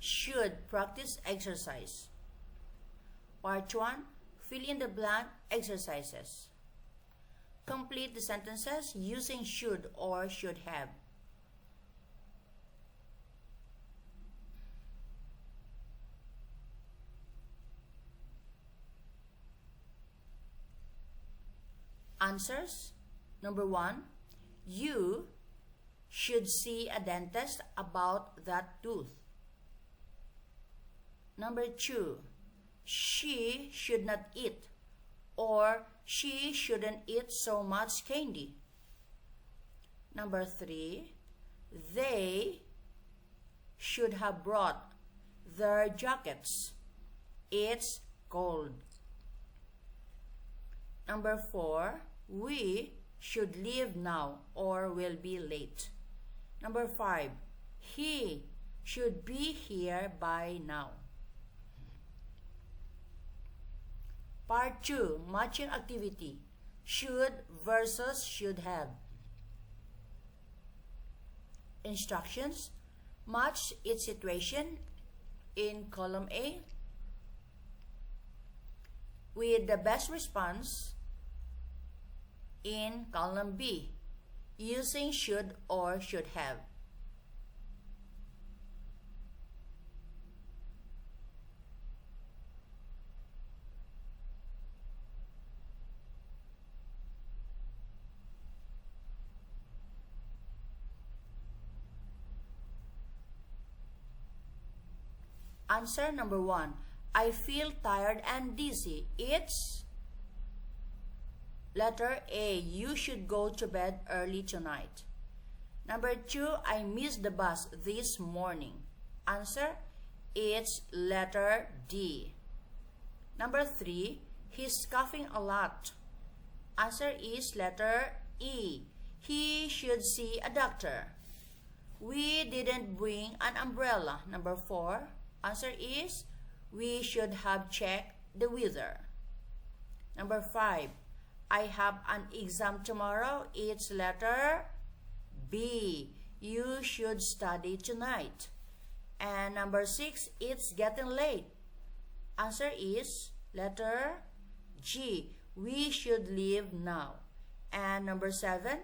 should practice exercise. Part 1. Fill in the blank exercises. Complete the sentences using should or should have. Answers. Number 1. You should see a dentist about that tooth. Number 2. She should not eat, or she shouldn't eat so much candy. Number 3. They should have brought their jackets. It's cold. Number 4. We should leave now or will be late. Number 5. He should be here by now. Part 2. Matching activity. Should versus should have. Instructions. Match its situation in column A with the best response in column B using should or should have. Answer number 1. I feel tired and dizzy. It's letter A. You should go to bed early tonight. Number 2. I missed the bus this morning. Answer. It's letter D. Number 3. He's coughing a lot. Answer is letter E. He should see a doctor. We didn't bring an umbrella. Number 4. Answer is we should have checked the weather. Number 5. I have an exam tomorrow. It's letter B. You should study tonight. And number 6. It's getting late. Answer is letter G. We should leave now. And number 7.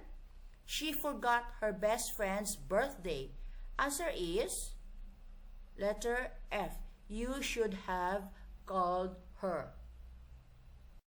She forgot her best friend's birthday. Answer is letter F. You should have called her.